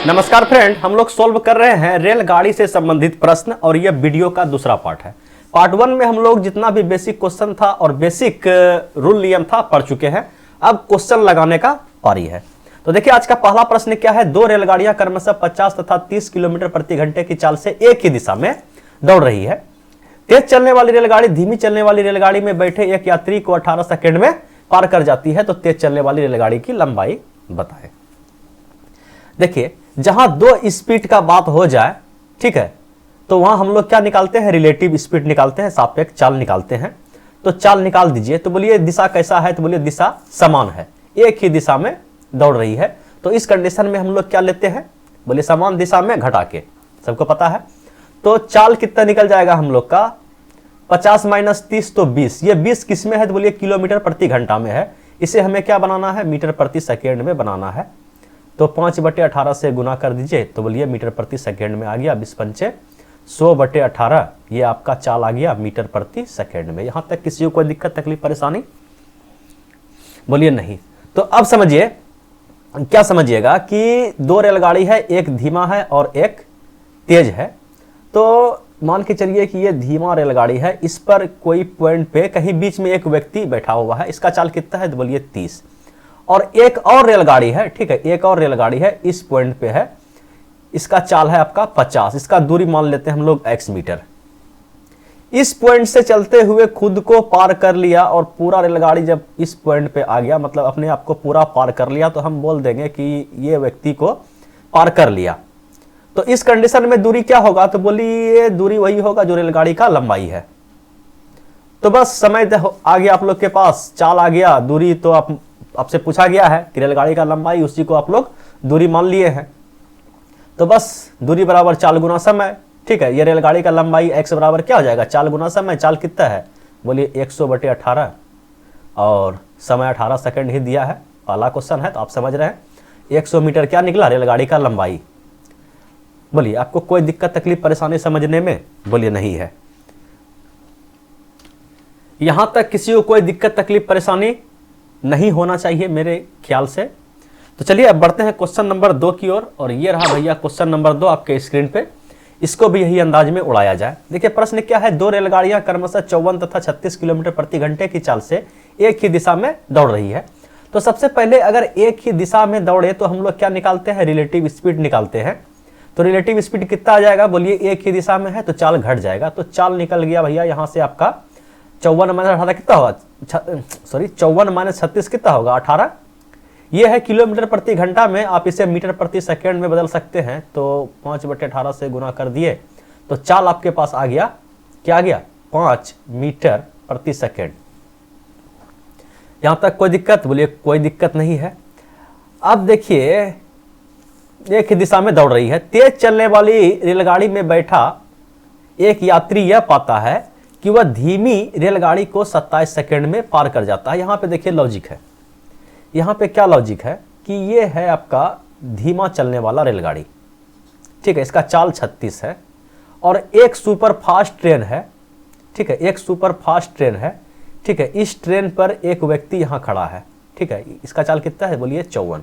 नमस्कार फ्रेंड, हम लोग सॉल्व कर रहे हैं रेलगाड़ी से संबंधित प्रश्न और यह वीडियो का दूसरा पार्ट है। पार्ट 1 में हम लोग जितना भी बेसिक क्वेश्चन था और बेसिक रूल नियम था पढ़ चुके हैं। अब क्वेश्चन लगाने का पारी है। तो देखिए आज का पहला प्रश्न क्या है। दो रेलगाड़ियां क्रमशः 50 तथा 30 किलोमीटर प्रति घंटे की चाल से एक ही दिशा में दौड़ रही है। तेज चलने वाली रेलगाड़ी धीमी चलने वाली रेलगाड़ी में बैठे एक यात्री को 18 सेकेंड में पार कर जाती है। तो तेज चलने वाली रेलगाड़ी की लंबाई बताएं। देखिए जहां दो स्पीड का बात हो जाए, ठीक है, तो वहां हम लोग क्या निकालते हैं, रिलेटिव स्पीड निकालते हैं, सापेक्ष चाल निकालते हैं। तो चाल निकाल दीजिए। तो बोलिए दिशा कैसा है, तो बोलिए दिशा समान है, एक ही दिशा में दौड़ रही है। तो इस कंडीशन में हम लोग क्या लेते हैं, बोलिए समान दिशा में घटा के, सबको पता है। तो चाल कितना निकल जाएगा हम लोग का, 50 - 30 तो 20। ये 20 किस में है, तो बोलिए किलोमीटर प्रति घंटा में है। इसे हमें क्या बनाना है, मीटर प्रति सेकेंड में बनाना है। तो 5/18 से गुना कर दीजिए। तो बोलिए मीटर प्रति सेकेंड में आ गया 20×5 100/18। ये आपका चाल आ गया मीटर प्रति सेकेंड में। यहां तक किसी को कोई दिक्कत तकलीफ परेशानी, बोलिए नहीं। तो अब समझिए, क्या समझिएगा कि दो रेलगाड़ी है, एक धीमा है और एक तेज है। तो मान के चलिए कि ये धीमा रेलगाड़ी है, इस पर कोई पॉइंट पे कहीं बीच में एक व्यक्ति बैठा हुआ है। इसका चाल कितना है, तो बोलिए 30। और एक और रेलगाड़ी है, ठीक है, एक और रेलगाड़ी है, इस पॉइंट पे है, इसका चाल है आपका 50। इसका दूरी मान लेते हैं हम लोग x मीटर। इस पॉइंट से चलते हुए खुद को पार कर लिया और पूरा रेलगाड़ी जब इस पॉइंट पे आ गया, मतलब अपने आप को पूरा पार कर लिया, तो हम बोल देंगे कि ये व्यक्ति को पार कर लिया। तो इस कंडीशन में दूरी क्या होगा, तो बोलिए दूरी वही होगा जो रेलगाड़ी का लंबाई है। तो बस समय आ गया आप लोग के पास, चाल आ गया, दूरी तो आपसे पूछा गया है कि रेलगाड़ी का लंबाई, उसी को आप लोग दूरी मान लिए हैं। तो बस दूरी बराबर चाल गुना समय, ठीक है। ये रेलगाड़ी का लंबाई x बराबर क्या हो जाएगा, चाल गुना समय। चाल कितना है, बोलिए 100/18 और समय 18 सेकंड ही दिया है। पहला क्वेश्चन है तो आप समझ रहे हैं। 100 मीटर क्या निकला रेलगाड़ी का लंबाई। बोलिए आपको कोई दिक्कत तकलीफ परेशानी समझने में, बोलिए नहीं है। यहां तक किसी को कोई दिक्कत तकलीफ परेशानी नहीं होना चाहिए मेरे ख्याल से। तो चलिए अब बढ़ते हैं क्वेश्चन नंबर 2 की ओर। और ये रहा भैया क्वेश्चन नंबर 2 आपके स्क्रीन पे। इसको भी यही अंदाज में उड़ाया जाए। देखिए प्रश्न क्या है, दो रेलगाड़ियां क्रमशः 54 तथा 36 किलोमीटर प्रति घंटे की चाल से एक ही दिशा में दौड़ रही है। तो सबसे पहले अगर एक ही दिशा में दौड़े तो हम लोग क्या निकालते हैं, रिलेटिव स्पीड निकालते हैं। तो रिलेटिव स्पीड कितना आ जाएगा, बोलिए एक ही दिशा में है तो चाल घट जाएगा। तो चाल निकल गया भैया यहाँ से आपका 54 - 18 कितना होगा, सॉरी 54 - 36 कितना होगा, 18। ये है किलोमीटर प्रति घंटा में, आप इसे मीटर प्रति सेकेंड में बदल सकते हैं। तो 5/18 से गुना कर दिए तो चाल आपके पास आ गया, क्या आ गया, 5 मीटर प्रति सेकेंड। यहां तक कोई दिक्कत, बोलिए कोई दिक्कत नहीं है। अब देखिए एक ही दिशा में दौड़ रही है। तेज चलने वाली रेलगाड़ी में बैठा एक यात्री यह पाता है कि वह धीमी रेलगाड़ी को 27 सेकंड में पार कर जाता है। यहां पे देखिए लॉजिक है, यहां पे क्या लॉजिक है कि ये है आपका धीमा चलने वाला रेलगाड़ी, ठीक है, इसका चाल 36 है और एक सुपर फास्ट ट्रेन है, ठीक है, एक सुपर फास्ट ट्रेन है, ठीक है। इस ट्रेन पर एक व्यक्ति यहां खड़ा है, ठीक है, इसका चाल कितना है, बोलिए 54।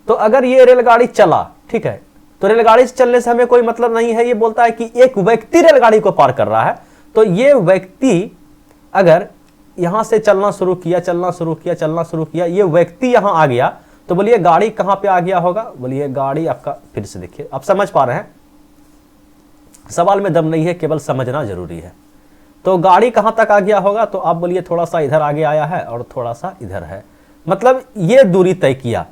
तो अगर ये रेलगाड़ी चला, ठीक है, तो रेलगाड़ी से चलने से हमें कोई मतलब नहीं है। ये बोलता है कि एक व्यक्ति रेलगाड़ी को पार कर रहा है। तो ये व्यक्ति अगर यहां से चलना शुरू किया, ये व्यक्ति यहां आ गया, तो बोलिए गाड़ी कहां पे आ गया होगा, बोलिए गाड़ी आपका, फिर से देखिए आप समझ पा रहे हैं, सवाल में दम नहीं है, केवल समझना जरूरी है। तो गाड़ी कहां तक आ गया होगा, तो आप बोलिए थोड़ा सा इधर आगे आया है और थोड़ा सा इधर है, मतलब ये दूरी तय किया।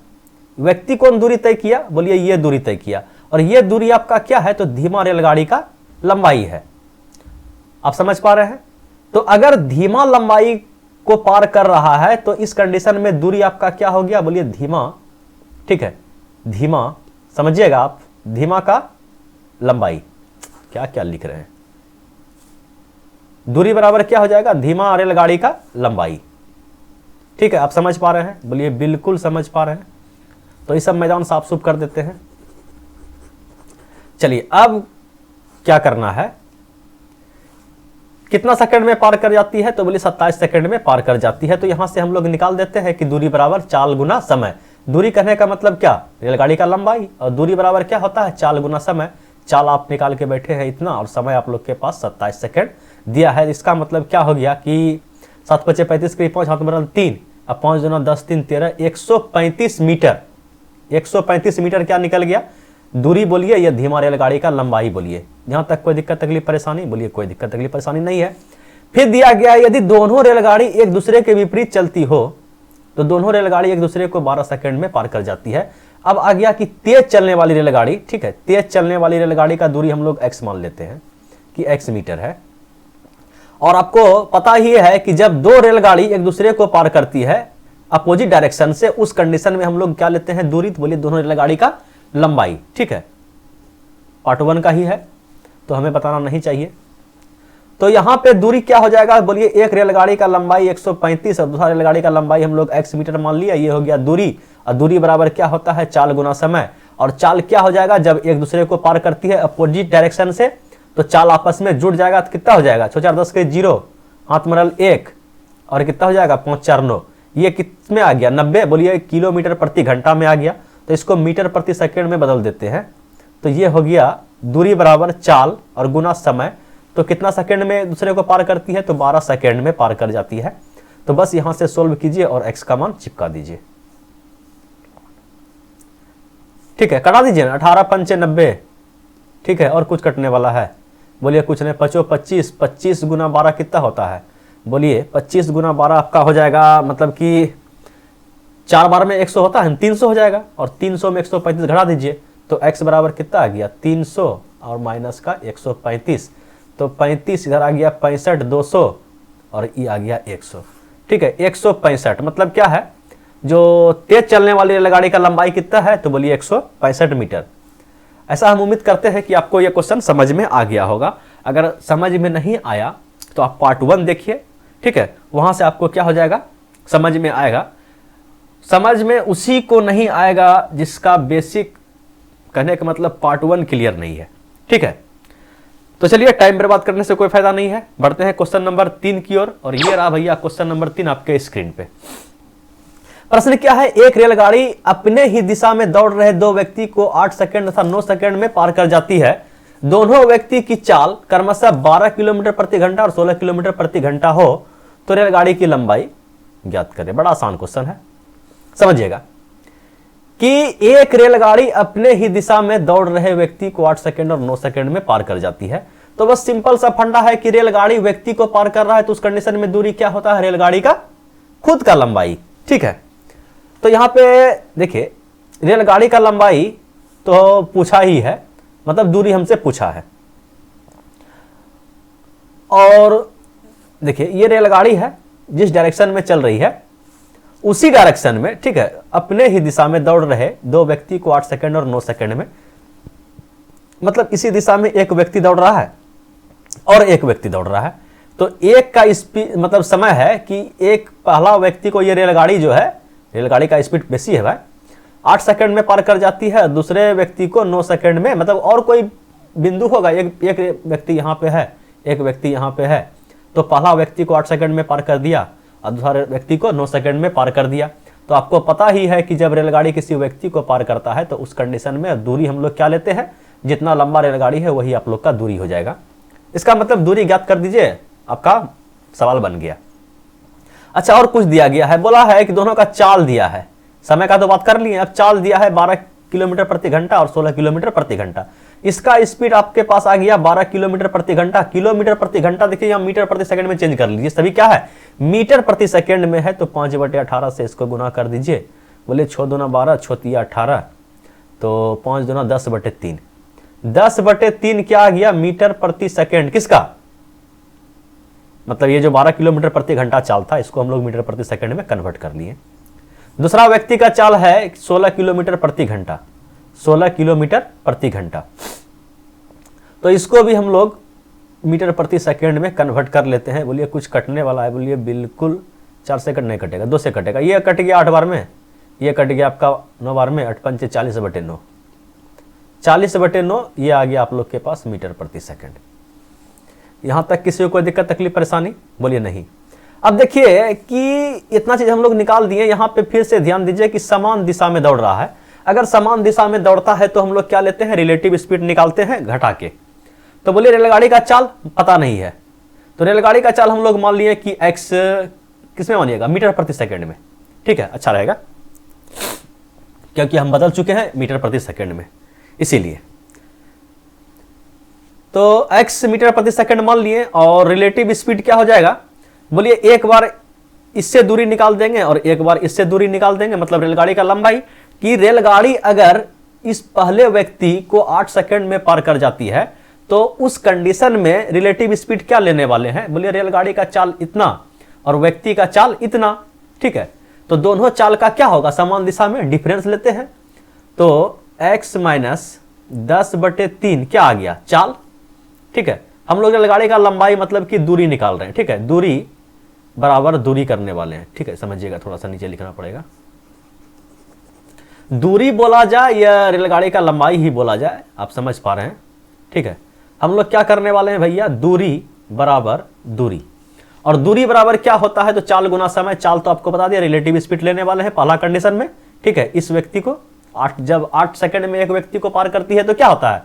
व्यक्ति कौन दूरी तय किया, बोलिए ये दूरी तय किया। और ये दूरी आपका क्या है, तो धीमा रेलगाड़ी का लंबाई है। आप समझ पा रहे हैं। तो अगर धीमा लंबाई को पार कर रहा है तो इस कंडीशन में दूरी आपका क्या हो गया, बोलिए धीमा, ठीक है, धीमा, समझिएगा आप, धीमा का लंबाई, क्या क्या लिख रहे हैं, दूरी बराबर क्या हो जाएगा, धीमा रेलगाड़ी का लंबाई, ठीक है। आप समझ पा रहे हैं, बोलिए बिल्कुल समझ पा रहे हैं। तो ये सब मैदान साफ सुफ कर देते हैं। चलिए अब क्या करना है, कितना सेकंड में पार कर जाती है, तो बोलिए 27 सेकंड में पार कर जाती है। तो यहां से हम लोग निकाल देते हैं कि दूरी बराबर चाल गुना समय। दूरी कहने का मतलब क्या, रेलगाड़ी का लंबाई, और दूरी बराबर क्या होता है, चाल गुना समय। चाल आप निकाल के बैठे हैं इतना, और समय आप लोग के पास 27 सेकंड दिया है। इसका मतलब क्या हो गया कि 7 × 5 = 35 करीब 5 हाथ में 3, अब 5 दूना 10 3 13, 135 मीटर। 135 मीटर क्या निकल गया, दूरी बोलिए या धीमा रेलगाड़ी का लंबाई बोलिए। यहां तक कोई दिक्कत तकलीफ परेशानी बोलिए, कोई दिक्कत तकलीफ परेशानी नहीं है। फिर दिया गया यदि दोनों रेलगाड़ी एक दूसरे के विपरीत चलती हो तो दोनों रेलगाड़ी एक दूसरे को 12 सेकंड में पार कर जाती है। अब आ गया कि तेज चलने वाली रेलगाड़ी, ठीक है, तेज चलने वाली रेलगाड़ी का दूरी हम लोग x मान लेते हैं कि x मीटर है। और आपको पता ही है कि जब दो रेलगाड़ी एक दूसरे को पार करती है अपोजिट डायरेक्शन से, उस कंडीशन में हम लोग क्या लेते हैं, दूरी, तो बोलिए दोनों रेलगाड़ी का लंबाई। ठीक है, पार्ट 1 का ही है तो हमें बताना नहीं चाहिए। तो यहां पे दूरी क्या हो जाएगा, बोलिए एक रेलगाड़ी का लंबाई 135 और दूसरा रेलगाड़ी का लंबाई हम लोग x मीटर मान लिया, ये हो गया दूरी। और दूरी बराबर क्या होता है, चाल गुना समय। और चाल क्या हो जाएगा, जब एक दूसरे को पार करती है अपोजिट डायरेक्शन से तो चाल आपस में जुड़ जाएगा, तो कितना हो जाएगा, 6 4 10 के 0, हाथ मरल 1, और कितना हो जाएगा 5 4 9, ये किस में आ गया 90, बोलिए किलोमीटर प्रति घंटा में आ गया। तो इसको मीटर प्रति सेकंड में बदल देते हैं, तो ये हो गया दूरी बराबर चाल और गुना समय। तो कितना सेकंड में दूसरे को पार करती है, तो 12 सेकंड में पार कर जाती है। तो बस यहां से सोल्व कीजिए और x का मान चिपका दीजिए। ठीक है, कटा दीजिए ना, 18 5 90। ठीक है, और कुछ कटने वाला है, बोलिए कुछ नहीं, 5 25, 25 गुना 12 कितना होता है, बोलिए 25 गुना 12 आपका हो जाएगा, मतलब कि 4 बार में 100 होता है, 300 हो जाएगा। और 300 में 135 घटा दीजिए तो x बराबर कितना आ गया, 300 और माइनस का 135, तो 35 इधर आ गया 65 200 और ये आ गया 100। ठीक है, 165 मतलब क्या है, जो तेज चलने वाली रेलगाड़ी का लंबाई कितना है, तो बोलिए 165 मीटर। ऐसा हम उम्मीद करते हैं कि आपको यह क्वेश्चन समझ में आ गया होगा। अगर समझ में नहीं आया तो आप पार्ट 1 देखिए, ठीक है, वहां से आपको क्या हो जाएगा, समझ में आएगा। समझ में उसी को नहीं आएगा जिसका बेसिक, कहने का मतलब पार्ट 1 क्लियर नहीं है। ठीक है, तो चलिए टाइम बर्बाद करने से कोई फायदा नहीं है, बढ़ते हैं क्वेश्चन नंबर 3 की ओर। और ये रहा भैया क्वेश्चन नंबर 3 आपके स्क्रीन पे। प्रश्न क्या है, एक रेलगाड़ी अपने ही दिशा में दौड़ रहे दो व्यक्ति को 8 सेकंड तथा 9 सेकंड में पार कर जाती है। दोनों व्यक्ति की चाल क्रमशः 12 किलोमीटर प्रति घंटा और 16 किलोमीटर प्रति घंटा हो तो रेलगाड़ी की लंबाई ज्ञात करें। बड़ा आसान क्वेश्चन है, समझिएगा कि एक रेलगाड़ी अपने ही दिशा में दौड़ रहे व्यक्ति को 8 सेकंड और 9 सेकंड में पार कर जाती है। तो बस सिंपल सा फंडा है कि रेलगाड़ी व्यक्ति को पार कर रहा है तो उस कंडीशन में दूरी क्या होता है, रेलगाड़ी का खुद का लंबाई। ठीक है, तो यहां पे देखिए रेलगाड़ी का लंबाई तो पूछा ही है, मतलब दूरी हमसे पूछा है। और देखिए ये रेलगाड़ी है जिस डायरेक्शन में चल रही है उसी डायरेक्शन में, ठीक है, अपने ही दिशा में दौड़ रहे दो व्यक्ति को 8 सेकंड और 9 सेकंड में, मतलब इसी दिशा में एक व्यक्ति दौड़ रहा है और एक व्यक्ति दौड़ रहा है। तो एक का स्पीड मतलब समय है कि एक पहला व्यक्ति को ये रेलगाड़ी जो है, रेलगाड़ी का स्पीड बेसी है भाई, 8 सेकंड में पार कर जाती है, दूसरे व्यक्ति को 9 सेकंड में, मतलब और कोई बिंदु होगा, एक व्यक्ति यहाँ पे है, एक व्यक्ति यहाँ पे है, तो पहला व्यक्ति को 8 सेकंड में पार कर दिया और दूसरे व्यक्ति को 9 सेकंड में पार कर दिया। तो आपको पता ही है कि जब रेलगाड़ी किसी व्यक्ति को पार करता है तो उस कंडीशन में दूरी हम लोग क्या लेते हैं, जितना लंबा रेलगाड़ी है वही आप लोग का दूरी हो जाएगा। इसका मतलब दूरी ज्ञात कर दीजिए, आपका सवाल बन गया। अच्छा, और कुछ दिया गया है, बोला है कि दोनों का चाल दिया है, समय का तो बात कर लिए, अब चाल दिया है 12 किलोमीटर प्रति घंटा और 16 किलोमीटर प्रति घंटा। इसका स्पीड आपके पास आ गया 12 किलोमीटर प्रति घंटा। किलोमीटर प्रति घंटा देखिए यहाँ मीटर प्रति सेकंड में चेंज कर लीजिए, सभी क्या है मीटर प्रति सेकंड में है, तो 5/18 से इसको गुना कर दीजिए। बोले 6 दूना 12, 6 तिया 18, तो 5 दूना 10/3, 10/3 क्या आ गया मीटर प्रति सेकंड किसका, मतलब ये जो 12 किलोमीटर प्रति घंटा चाल था इसको हम लोग मीटर प्रति सेकंड में कन्वर्ट कर लिए। दूसरा व्यक्ति का चाल है 16 किलोमीटर प्रति घंटा, 16 किलोमीटर प्रति घंटा, तो इसको भी हम लोग मीटर प्रति सेकंड में कन्वर्ट कर लेते हैं। बोलिए कुछ कटने वाला है, बोलिए बिल्कुल 4 सेकंड नहीं कटेगा, 2 से कटेगा। ये कट गया 8 बार में, ये कट गया आपका 9 बार में, 8 पंचे 40/9, 40/9 ये आ गया आप लोग के पास मीटर प्रति सेकंड। यहां तक किसी को कोई दिक्कत तकलीफ परेशानी, बोलिए नहीं। अब देखिए कि इतना चीज हम लोग निकाल दिए। यहां पे फिर से ध्यान दीजिए कि समान दिशा में दौड़ रहा है। अगर समान दिशा में दौड़ता है तो हम लोग क्या लेते हैं, रिलेटिव स्पीड निकालते हैं घटा के। तो बोलिए रेलगाड़ी का चाल पता नहीं है, तो रेलगाड़ी का चाल हम लोग मान लिए कि x किसमें मानिएगा, मीटर प्रति सेकंड में। ठीक है, अच्छा रहेगा क्योंकि हम बदल चुके हैं मीटर प्रति सेकंड में, इसीलिए। तो x मीटर प्रति सेकंड मान लिए और रिलेटिव स्पीड क्या हो जाएगा, बोलिए एक बार इससे दूरी निकाल देंगे और एक बार इससे दूरी निकाल देंगे, मतलब रेलगाड़ी का लंबाई। कि रेलगाड़ी अगर इस पहले व्यक्ति को 8 सेकंड में पार कर जाती है तो उस कंडीशन में रिलेटिव स्पीड क्या लेने वाले हैं, बोलिए रेलगाड़ी का चाल इतना और व्यक्ति का चाल इतना। ठीक है, तो दोनों चाल का क्या होगा, समान दिशा में डिफरेंस लेते हैं। तो x माइनस 10/3 क्या आ गया, चाल। ठीक है, हम लोग रेलगाड़ी का लंबाई मतलब कि दूरी निकाल रहे हैं। ठीक है, दूरी बराबर दूरी करने वाले हैं। ठीक है, समझिएगा, थोड़ा सा नीचे लिखना पड़ेगा। दूरी बोला जाए या रेलगाड़ी का लंबाई ही बोला जाए, आप समझ पा रहे हैं। ठीक है, हम लोग क्या करने वाले हैं भैया, दूरी बराबर दूरी। और दूरी बराबर क्या होता है, तो चाल गुना समय। चाल तो आपको बता दिया, रिलेटिव स्पीड लेने वाले हैं पहला कंडीशन में। ठीक है, इस व्यक्ति को जब 8 सेकंड में एक व्यक्ति को पार करती है तो क्या होता है,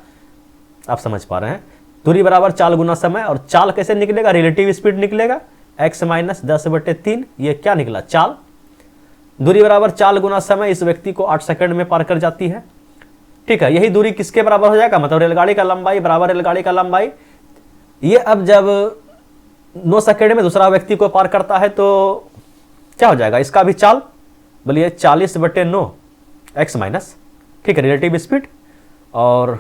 आप समझ पा रहे हैं। दूरी बराबर चाल गुना समय, और चाल कैसे निकलेगा, रिलेटिव स्पीड निकलेगा x माइनस 10/3, ये क्या निकला, चाल। दूरी बराबर चाल गुना समय, इस व्यक्ति को 8 सेकंड में पार कर जाती है। ठीक है, यही दूरी किसके बराबर हो जाएगा, मतलब रेलगाड़ी का लंबाई बराबर रेलगाड़ी का लंबाई। ये अब जब 9 सेकंड में दूसरा व्यक्ति को पार करता है तो क्या हो जाएगा, इसका भी चाल। बोलिए 40/9 x माइनस, ठीक है, रिलेटिव स्पीड, और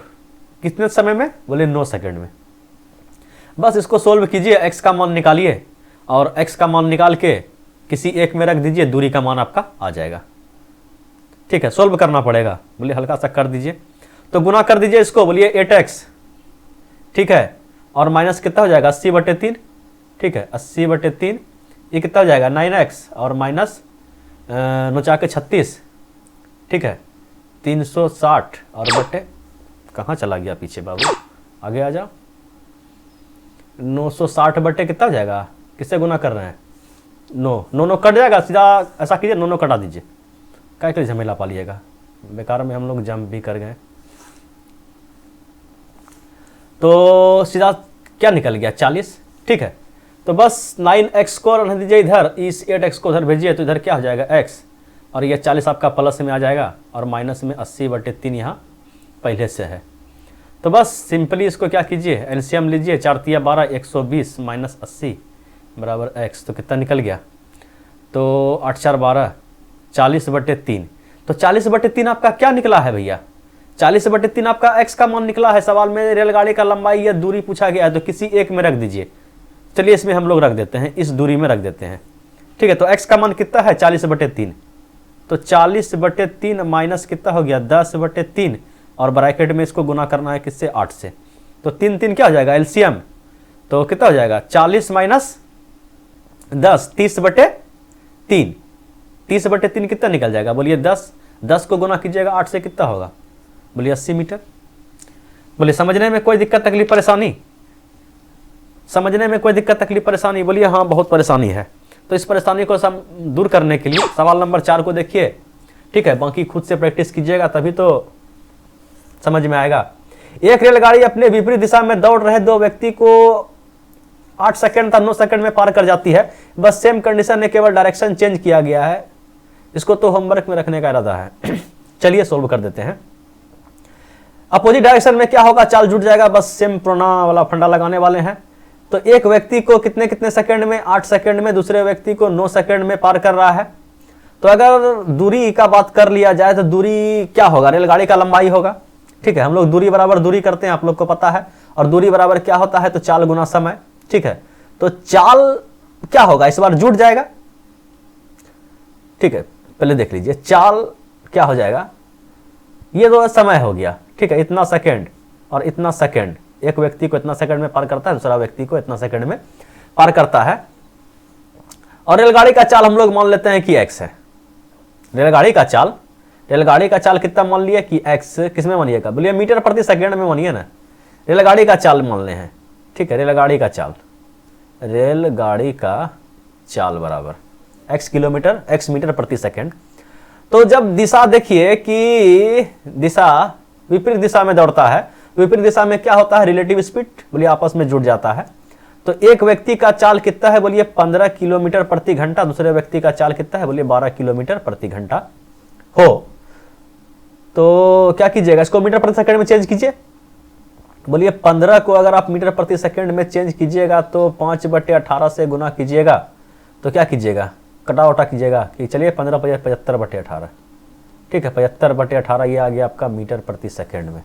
कितने समय में, बोले 9 सेकंड में। बस इसको सोल्व कीजिए, x का मान निकालिए और x का मान निकाल के किसी एक में रख दीजिए, दूरी का मान आपका आ जाएगा। ठीक है, सोल्व करना पड़ेगा, बोलिए हल्का सा कर दीजिए। तो गुना कर दीजिए इसको, बोलिए 8x। ठीक है, और माइनस कितना हो जाएगा, 80/3। ठीक है, 80/3, ये कितना हो जाएगा, 9x, और माइनस 9 के 36। ठीक है, 360, और बटे कहाँ चला गया पीछे बाबू, आगे आ जाओ। 960 बटे कितना हो जाएगा, किससे गुना कर रहे हैं, 9 कट जाएगा, सीधा ऐसा कीजिए 9 कटा दीजिए, क्या के झमेला पा लिएगा, बेकार में हम लोग जंप भी कर गए। तो सीधा क्या निकल गया, 40। ठीक है, तो बस 9x को रहने दीजिए इधर, इस 8x को उधर भेजिए, तो इधर क्या हो जाएगा x, और ये 40 आपका प्लस में आ जाएगा, और माइनस में 80/3 यहाँ पहले से है। तो बस सिंपली इसको क्या कीजिए, एलसीएम लीजिए, 4 तिया 12, 120 माइनस 80 बराबर x, तो कितना निकल गया, तो 8 4 12, 40/3। तो 40/3 आपका क्या निकला है भैया, 40/3 आपका x का मान निकला है। सवाल में रेलगाड़ी का लंबाई या दूरी पूछा गया है, तो किसी एक में रख दीजिए। चलिए इसमें हम लोग रख देते हैं, इस दूरी में रख देते हैं। ठीक है, तो x का मान कितना है, 40/3। तो 40/3 माइनस कितना हो गया, 10/3, और ब्रैकेट में इसको गुना करना है किससे, 8 से। तो 3 3 क्या हो जाएगा, एलसीएम, तो कितना हो जाएगा, 40 माइनस 10, 30/3। 30/3 कितना निकल जाएगा, बोलिए 10 को गुना कीजिएगा 8 से, कितना होगा, बोलिए 80 मीटर। बोलिए समझने में कोई दिक्कत तकलीफ परेशानी, समझने में कोई दिक्कत तकलीफ परेशानी, बोलिए हाँ बहुत परेशानी है। तो इस परेशानी को दूर करने के लिए सवाल नंबर 4 को देखिए। ठीक है, बाकी खुद से प्रैक्टिस कीजिएगा तभी तो समझ में आएगा। एक रेलगाड़ी अपने विपरीत दिशा में दौड़ रहे दो व्यक्ति को 8 सेकंड था 9 सेकंड में पार कर जाती है। बस सेम कंडीशन है, केवल डायरेक्शन चेंज किया गया है। इसको तो होमवर्क में रखने का इरादा है। चलिए सोल्व कर देते हैं। अपोजिट डायरेक्शन में क्या होगा, चाल जुट जाएगा, बस सेम पुराना वाला फंडा लगाने वाले हैं। तो एक व्यक्ति को कितने सेकंड में, 8 सेकंड में, दूसरे व्यक्ति को 9 सेकंड में पार कर रहा है। तो अगर दूरी का बात कर लिया जाए तो दूरी क्या होगा, रेलगाड़ी का लंबाई होगा। ठीक है, हम लोग दूरी बराबर दूरी करते हैं, आप लोग को पता है। और दूरी बराबर क्या होता है, तो चाल गुना समय। ठीक है, तो चाल क्या होगा, इस बार जुट जाएगा। ठीक है, पहले देख लीजिए चाल क्या हो जाएगा, ये तो समय हो गया। ठीक है, इतना सेकंड और इतना सेकंड, एक व्यक्ति को इतना सेकंड में पार करता है, दूसरा व्यक्ति को इतना सेकंड में पार करता है। और रेलगाड़ी का चाल हम लोग मान लेते हैं कि x है। रेलगाड़ी का चाल कितना मान लिया कि x, किसमें मानिएगा, बोलिए मीटर प्रति सेकंड में मानिए ना। रेलगाड़ी का चाल मान ले हैं। ठीक है, रेलगाड़ी का चाल बराबर x किलोमीटर x मीटर प्रति सेकंड। तो जब दिशा देखिए कि दिशा विपरीत दिशा में दौड़ता है, विपरीत दिशा में क्या होता है, रिलेटिव स्पीड, बोलिए आपस में जुड़ जाता है। तो एक व्यक्ति का चाल कितना है, बोलिए 15 किलोमीटर प्रति घंटा, दूसरे व्यक्ति का चाल कितना है, बोलिए 12 किलोमीटर प्रति घंटा हो। तो क्या कीजिएगा, इसको मीटर प्रति सेकंड में चेंज कीजिए। बोलिए 15 को अगर आप मीटर प्रति सेकंड में चेंज कीजिएगा तो 5/18 से गुना कीजिएगा, तो क्या कीजिएगा, कटा वटा कीजिएगा कि चलिए 15 75/18, ठीक है, 75/18 ये आ गया आपका मीटर प्रति सेकंड में।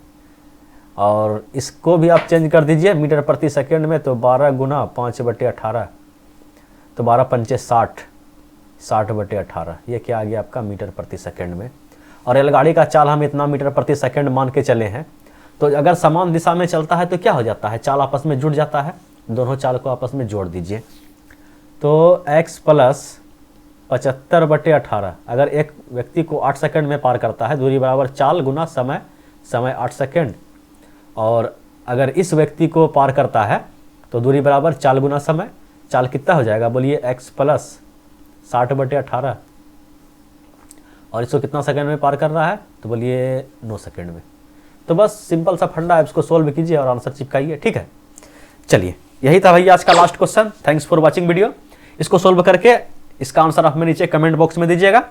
और इसको भी आप चेंज कर दीजिए मीटर प्रति सेकंड में, तो 12 गुना 5/18, तो 12 पंचे 60, 60/18, ये क्या आ गया आपका मीटर प्रति सेकंड में। और रेलगाड़ी का चाल हम इतना मीटर प्रति सेकंड मान के चले हैं, तो अगर समान दिशा में चलता है तो क्या हो जाता है, चाल आपस में जुड़ जाता है, दोनों चाल को आपस में जोड़ दीजिए। तो x प्लस 75/18, अगर एक व्यक्ति को 8 सेकंड में पार करता है, दूरी बराबर चाल गुना समय, समय 8 सेकंड। और अगर इस व्यक्ति को पार करता है तो दूरी बराबर चाल गुना समय, चाल कितना हो जाएगा, बोलिए x प्लस 60/18। और इसको कितना सेकंड में पार कर रहा है, तो बोलिए 9 सेकंड में। तो बस सिंपल सा फंडा है, इसको सोल्व कीजिए और आंसर चिपकाइए, ठीक है। चलिए यही था भैया आज का last question. Thanks for watching video. इसको सोल्व करके इसका आंसर आप हमें नीचे कमेंट बॉक्स में दीजिएगा।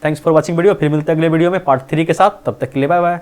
Thanks for watching video. फिर मिलते हैं अगले वीडियो में पार्ट 3 के साथ, तब तक के लिए बाय बाय।